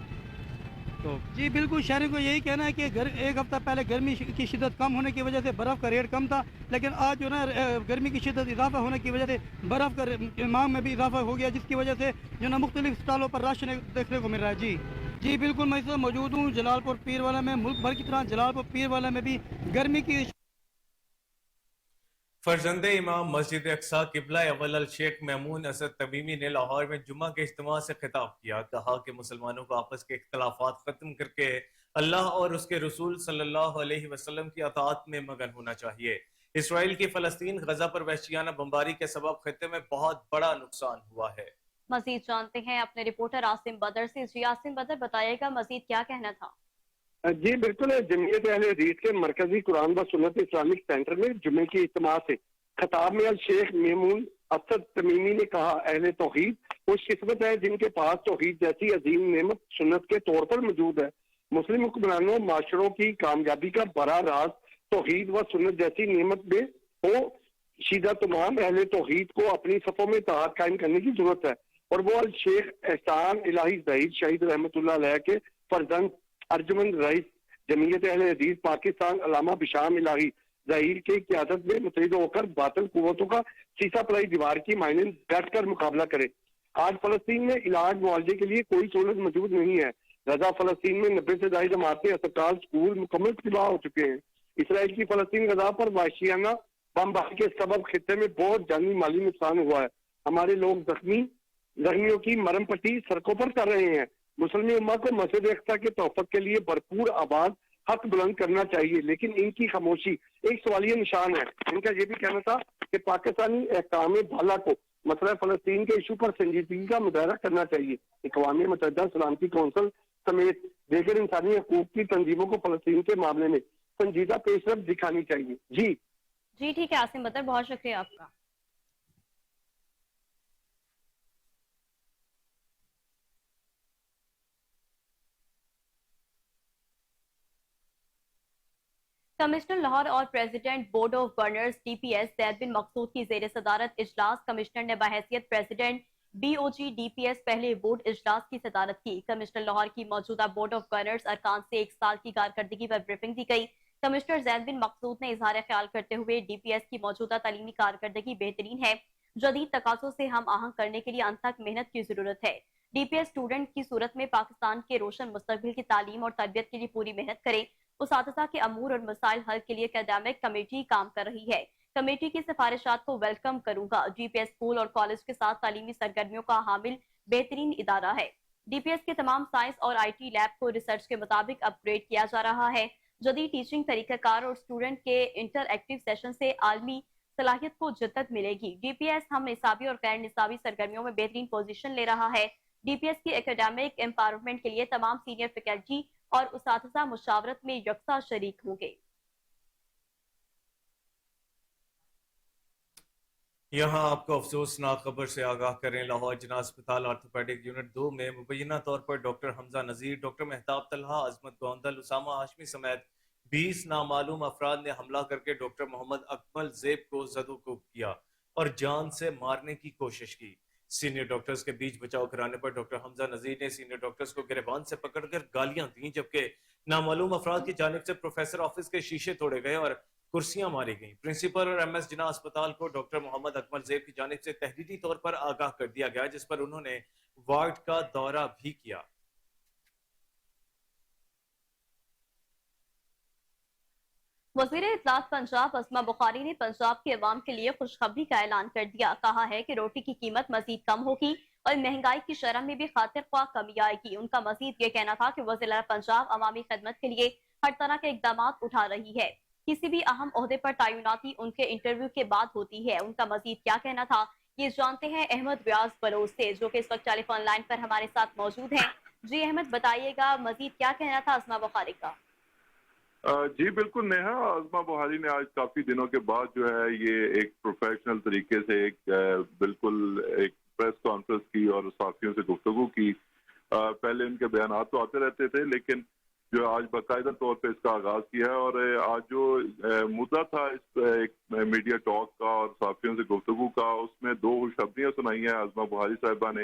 तो जी बिल्कुल, शहरी को यही कहना है कि एक हफ्ता पहले गर्मी की शिद्दत कम होने की वजह से बर्फ़ का रेट कम था, लेकिन आज जो ना गर्मी की शिद्दत इजाफा होने की वजह से बर्फ़ का मांग में भी इजाफा हो गया, जिसकी वजह से जो ना मुख्तलिफ स्टॉलों पर रश देखने को मिल रहा है। जी बिल्कुल, मैं इस वक्त मौजूद हूँ जलालपुर पीरवाला में। मुल्क भर की तरह जलालपुर पीरवाला में भी गर्मी की फर्जंदे इमाम मस्जिद अक्सा किबला अव्वल अल शेख महमूद असद तमीमी ने लाहौर में जुम्मा के इज्तिमा से खिताब किया। कहा कि मुसलमानों को आपस के इख्तलाफात खत्म करके अल्लाह और उसके रसूल सल्लल्लाहु अलैहि वसल्लम की अताअत में मगन होना चाहिए। इसराइल की फलस्तीन गजा पर वहशियाना बमबारी के सबब खत्ते में बहुत बड़ा नुकसान हुआ है। मजीद जानते हैं अपने रिपोर्टर आसिम बदर से। जी आसिम बदर, बताइएगा मजीद क्या कहना था। जी बिल्कुल, जमीयत अहले हदीस के मरकजी कुरान व सुन्नत इस्लामिक सेंटर में जुमे की इज्तिमा से खिताब में अल शेख महमूद असद तमीमी ने कहा, अहले तौहीद खुशकिस्मत है जिनके पास तौहीद जैसी अजीम नेमत सुन्नत के तौर पर मौजूद है। मुस्लिम हुक्मरानों माशरों की कामयाबी का बड़ा राज तौहीद व सुन्नत जैसी नेमत में हो। शीदा तमाम अहले तौहीद को अपनी सफ़ों में इत्तेहाद कायम करने की जरूरत है। और वो अल शेख एहसान इलाही ज़हीद शहीद रहमतुल्लाह अलैह के फर्जंद अर्जुमंद रईस जमीयत अहले हदीस पाकिस्तान अल्लामा बिशाम इलाही ज़हीर की क़यादत में मुतहिद होकर बातिल कुव्वतों का सीसा पलाई दीवार की मायने डट कर मुकाबला करे। आज फलस्तीन में इलाज मुआवजे के लिए कोई सहूलत मौजूद नहीं है। गजा फलस्तीन में 90 से ज्यादा जमातें, अस्पताल, स्कूल मुकम्मल तबाह हो चुके हैं। इसराइल की फलस्तीन गजा पर वहशियाना बमबारी के सबब खित्ते में बहुत जानी माली नुकसान हुआ है। हमारे लोग जख्मियों की मरहम पट्टी सड़कों पर कर रहे हैं। मुसलमान उम्मा को मस्जिद अक्सा के तोहफत के लिए भरपूर आवाज हक बुलंद करना चाहिए, लेकिन इनकी खामोशी एक सवालिया निशान है। इनका ये भी कहना था कि पाकिस्तानी अहकाम बाला को मसला फलस्तीन के इशू पर संजीदगी का मुजाहरा करना चाहिए। अक़वाम मुत्तहिदा सलामती कौंसिल समेत दीगर इंसानी हकूक की तंजीमों को फलस्तीन के मामले में संजीदा पेशरफ्त दिखानी चाहिए। जी ठीक है आसिम बदर, बहुत शुक्रिया आपका। कमिश्नर लाहौर और president board of governors DPS Zaid bin Maqsood की ज़ेर सदारत इजलास। कमिश्नर ने बहैसियत प्रेसिडेंट बीओजी डीपीएस पहले बोर्ड इजलास की सदारत की। कमिश्नर लाहौर की मौजूदा बोर्ड ऑफ गवर्नर्स अरकान से 1 साल की कारकर्दगी पर ब्रीफिंग दी गई। कमिश्नर ज़ैद बिन मकसूद ने इजहार ख्याल करते हुए डीपीएस की मौजूदा तालीमी कारकर्दगी बेहतरीन है, जदीद तकाज़ों से हम आहंग करने के लिए अनथक मेहनत की जरूरत है। डीपीएस स्टूडेंट की सूरत में पाकिस्तान के रोशन मुस्तकबिल की तालीम और तरबियत के लिए पूरी मेहनत करे। उसातिज़ा के अमूर और मसाइल हल के लिए एकेडमिक कमेटी काम कर रही है। कमेटी की सिफारिशात को वेलकम करूंगा। डीपीएस स्कूल और कॉलेज के साथ तालीमी सरगर्मियों का हामिल बेहतरीन इदारा है। डीपीएस के तमाम साइंस और IT लैब को रिसर्च के मुताबिक अपग्रेड किया जा रहा है। जदीद टीचिंग तरीक़ाकार और स्टूडेंट के इंटरएक्टिव सेशन से आलमी सलाहियत को जिद्दत मिलेगी। डीपीएस हम निसाबी और गैर निसाबी सरगर्मियों में बेहतरीन पोजीशन ले रहा है। डीपीएस की एकेडमिक एम्पावरमेंट के लिए तमाम सीनियर फैकल्टी और उसातिज़ा मुशावरत में यकसा शरीक होंगे। यहाँ आपको अफसोसनाक खबर से आगाह करें। लाहौर जिना अस्पताल ऑर्थोपेडिक यूनिट 2 में मुबैना तौर पर डॉक्टर हमजा नजीर, डॉक्टर मेहताब तलहा, अजमत गोंदल, उसामा हाशमी समेत 20 नामालूम अफराद ने हमला करके डॉक्टर मोहम्मद अकमल ज़ेब को ज़दोकुब किया और जान से मारने की कोशिश की। सीनियर डॉक्टर्स के बीच बचाव कराने पर डॉक्टर हमजा नजीर ने सीनियर डॉक्टर्स को गिरबान से पकड़कर गालियां दी, जबकि नामालूम अफराद की जानिब से प्रोफेसर ऑफिस के शीशे तोड़े गए और कुर्सियां मारी गईं। प्रिंसिपल और MS जिना अस्पताल को डॉक्टर मोहम्मद अकमल ज़ेब की जानिब से तहरीरी तौर पर आगाह कर दिया गया, जिस पर उन्होंने वार्ड का दौरा भी किया। वज़ीर इत्तलात पंजाब अस्मा बुखारी ने पंजाब के अवाम के लिए खुशखबरी का ऐलान कर दिया। कहा है कि रोटी की कीमत मजीद कम होगी और महंगाई की शरह में भी खातिर ख्वाह कमी आएगी। उनका मजीद ये कहना था कि वज़ीर पंजाब अवामी खिदमत के लिए हर तरह के इकदाम उठा रही है। किसी भी अहम ओहदे पर तैनाती उनके इंटरव्यू के बाद होती है। उनका मजीद क्या कहना था ये जानते हैं अहमद व्यास बलोच से, जो कि इस वक्त टेलीफोन लाइन पर हमारे साथ मौजूद हैं। जी अहमद, बताइएगा मजीद क्या कहना था अस्मा बुखारी का? जी बिल्कुल नेहा, अस्मा बुखारी ने आज काफी दिनों के बाद जो है ये एक प्रोफेशनल तरीके से बिल्कुल एक प्रेस कॉन्फ्रेंस की और साथियों से गुफ्तगू की। पहले इनके बयान तो आते रहते थे, लेकिन जो आज बाकायदा तौर पे इसका आगाज किया है। और आज जो मुद्दा था इस एक मीडिया टॉक का और साथियों से गुफ्तगू का, उसमें दो खुशखबरियां सुनाई हैं अस्मा बुखारी साहिबा ने।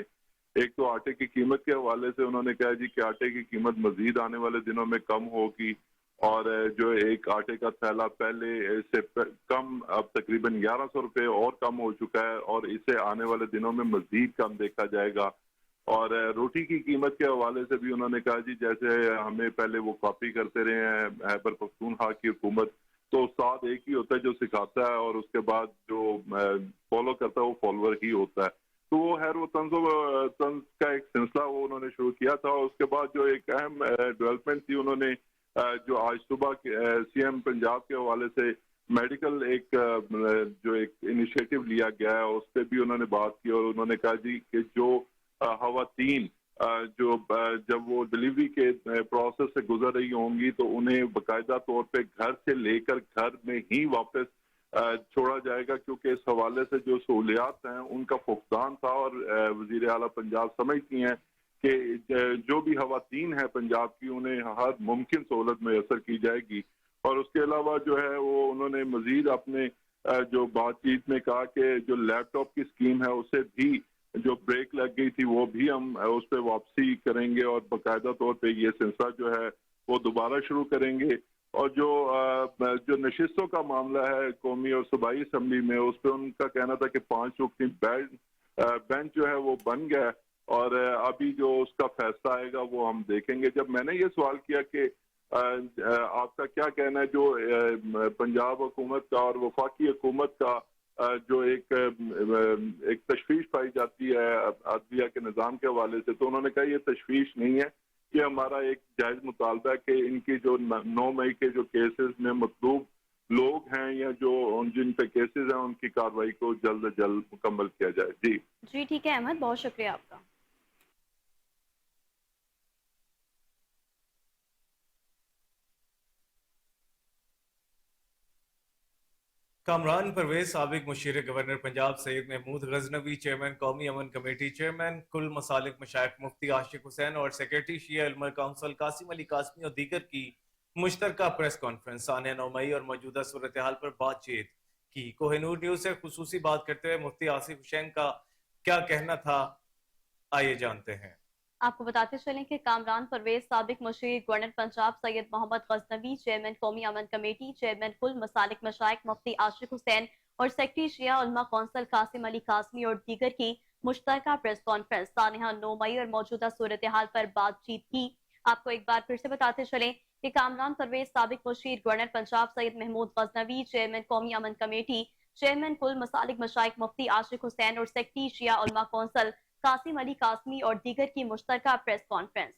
एक तो आटे की कीमत के हवाले से उन्होंने कहा जी कि आटे की कीमत मजीद आने वाले दिनों में कम होगी, और जो एक आटे का थैला पहले से कम अब तकरीबन 1100 रुपये और कम हो चुका है, और इसे आने वाले दिनों में मजीद कम देखा जाएगा। और रोटी की कीमत के हवाले से भी उन्होंने कहा जी जैसे हमें पहले वो कॉपी करते रहे हैं खैबर पख्तूनख्वा की हुकूमत, तो उस्ताद एक ही होता है जो सिखाता है, और उसके बाद जो फॉलो करता है वो फॉलोअर ही होता है। तो वो है वो तंज का एक सिलसिला वो उन्होंने शुरू किया था। और उसके बाद जो एक अहम डेवलपमेंट थी, उन्होंने जो आज सुबह सीएम पंजाब के हवाले से मेडिकल जो एक इनिशिएटिव लिया गया है उस पर भी उन्होंने बात की। और उन्होंने कहा जी कि जो खवातीन जब वो डिलीवरी के प्रोसेस से गुजर रही होंगी तो उन्हें बाकायदा तौर पे घर से लेकर घर में ही वापस छोड़ा जाएगा, क्योंकि इस हवाले से जो सहूलियात हैं उनका फुकदान था। और वजीर आला पंजाब समझती हैं कि जो भी खवातीन हैं पंजाब की उन्हें हर मुमकिन सहूलत मैसर की जाएगी। और उसके अलावा जो है वो उन्होंने मजीद अपने जो बातचीत में कहा कि जो लैपटॉप की स्कीम है उसे भी जो ब्रेक लग गई थी वो भी हम उस पर वापसी करेंगे, और बाकायदा तौर पे ये सिलसिला जो है वो दोबारा शुरू करेंगे। और जो नशिस्तों का मामला है कौमी और सूबाई असम्बली में, उस पर उनका कहना था कि 5 रुकनी बेंच जो है वो बन गया, और अभी जो उसका फैसला आएगा वो हम देखेंगे। जब मैंने ये सवाल किया कि आपका क्या कहना है जो पंजाब हुकूमत का और वफाकी हुकूमत का जो एक तशवीश पाई जाती है अदलिया के निज़ाम के हवाले से, तो उन्होंने कहा ये तशवीश नहीं है, कि हमारा एक जायज़ मुतालबा है कि इनकी जो 9 मई के जो केसेस में मतलूब लोग हैं या जो जिन पे केसेस हैं उनकी कार्रवाई को जल्द से जल्द मुकम्मल किया जाए। जी ठीक है अहमद, बहुत शुक्रिया आपका। कामरान परवेज, साबिक मुशीर गवर्नर पंजाब सैयद महमूद गजनवी, चेयरमैन कौमी अमन कमेटी, चेयरमैन कुल मसालिक मशाइख मुफ्ती आशिक हुसैन और सेक्रेटरी शिया उलमा काउंसिल कासिम अली कासमी और दीगर की मुश्तरका प्रेस कॉन्फ्रेंस सानिया 9 मई और मौजूदा सूरत हाल पर बातचीत की। कोहिनूर न्यूज से खुसूसी बात करते हुए मुफ्ती आसिफ हुसैन का क्या कहना था, आइए जानते हैं। आपको बताते चलें कि कामरान परवेज, साबिक मुशीर गवर्नर पंजाब सैयद मोहम्मद गजनवी, चेयरमैन कौमी अमन कमेटी, चेयरमैन कुल मसालिक मशाइख मुफ्ती आशिक हुसैन और सेक्रेटरी शिया उलमा काउंसिल कासिम अली कासमी और दीगर की मुश्तरका प्रेस कॉन्फ्रेंस सानिया 9 मई और मौजूदा सूरत हाल पर बातचीत की। आपको एक बार फिर से बताते चलें कि कामरान परवेज, साबिक मुशीर गवर्नर पंजाब सैयद महमूद गजनवी, चेयरमैन कौमी अमन कमेटी, चेयरमैन कुल मसालिक मशाइख मुफ्ती आशिक हुसैन और सेक्रेटरी शिया उलमा काउंसिल कासिम अली कासमी और दीगर की मुश्तरका प्रेस कॉन्फ्रेंस।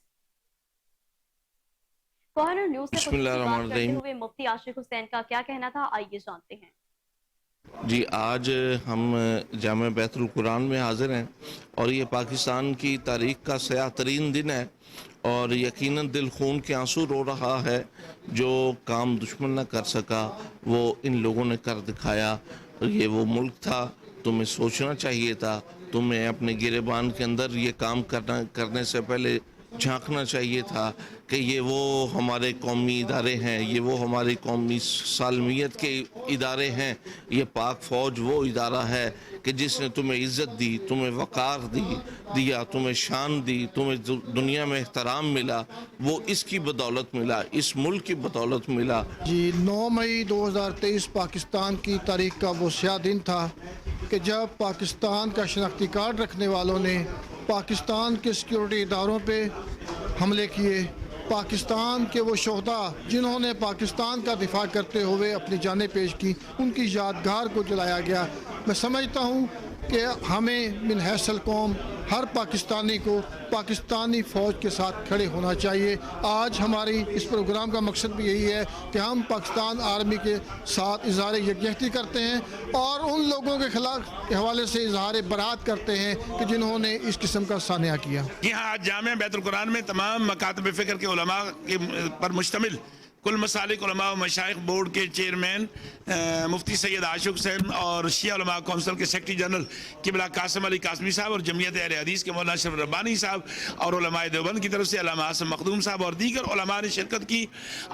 कोहिनूर न्यूज से बात करते हुए मुफ्ती आशिक हुसैन का क्या कहना था, आइए जानते हैं। जी, आज हम जामे बैतुल कुरान में हाजिर हैं और ये पाकिस्तान की तारीख का स्याह तरीन दिन है, और यकीनन दिल खून के आंसू रो रहा है। जो काम दुश्मन न कर सका वो इन लोगों ने कर दिखाया। ये वो मुल्क था, तुम्हें सोचना चाहिए था, तुम्हें अपने गिरेबान के अंदर ये काम करने से पहले झांकना चाहिए था कि ये वो हमारे कौमी इदारे हैं, ये वो हमारी कौमी सालमियत के इदारे हैं। ये पाक फ़ौज वो इदारा है कि जिसने तुम्हें इज़्ज़त दी, तुम्हें वक़ार दिया, तुम्हें शान दी, तुम्हें दुनिया में एहतराम मिला, वो इसकी बदौलत मिला, इस मुल्क की बदौलत मिला। जी, 9 मई 2023 पाकिस्तान की तारीख का वो स्याह दिन था कि जब पाकिस्तान का शनाख्ती कार्ड रखने वालों ने पाकिस्तान के सिक्योरिटी इदारों पे हमले किए पाकिस्तान के वो शोहदा जिन्होंने पाकिस्तान का दिफा करते हुए अपनी जानें पेश की, उनकी यादगार को जलाया गया। मैं समझता हूँ कि हमें मिन हैसल कौम हर पाकिस्तानी को पाकिस्तानी फ़ौज के साथ खड़े होना चाहिए। आज हमारी इस प्रोग्राम का मकसद भी यही है कि हम पाकिस्तान आर्मी के साथ इजहार यकजहती करते हैं और उन लोगों के खिलाफ के हवाले से इजहार बरात करते हैं कि जिन्होंने इस किस्म का सानिया किया। जी हाँ, आज जामिया बैतुल कुरान में तमाम मकातब फ़िक्र के उलमा पर मुश्तमिल कुल मसालिक उलमा व मशाइख बोर्ड के चेयरमैन मुफ्ती सैयद आशुक साहब और शिया उलमा कौंसिल के सेक्रेटरी जनरल किबला कासिम अली कासमी साहब और जमीयत अहले हदीस के मौलाना अशरफ रब्बानी साहब और उलमाए देवबंद की तरफ से अल्लामा आसिम मखदूम साहब और दीगर उलमा ने शिरकत की।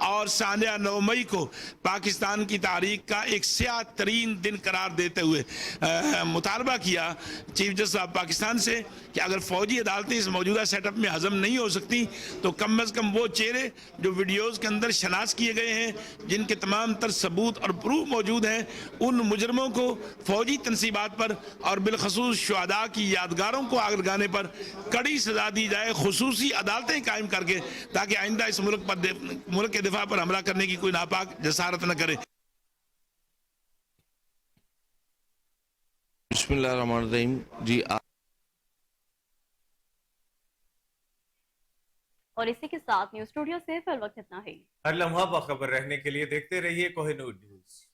और सानिया 9 मई को पाकिस्तान की तारीख का एक स्याह तरीन दिन करार देते हुए मुतालबा किया चीफ जस्टिस ऑफ पाकिस्तान से कि अगर फौजी अदालतें इस मौजूदा सेटअप में हजम नहीं हो सकती तो कम अज़ कम वो चेहरे जो वीडियोज़ के अंदर शनाख्त किए गए हैं, जिनके तमाम तर सबूत और प्रूफ मौजूद हैं, उन मुजरमों को फौजी तनसीबात पर और बिलखसूस शुहदा की यादगारों को आग लगाने पर कड़ी सजा दी जाए, खुसूसी अदालतें कायम करके, ताकि आइंदा इस मुल्क के दिफा पर हमला करने की कोई नापाक जसारत न करे। बिस्मिल्लाहिर्रहमानिर्रहीम। जी और इसी के साथ न्यूज स्टूडियो से फिर वक्त इतना ही। हर लम्हा बाखबर रहने के लिए देखते रहिए कोहिनूर न्यूज।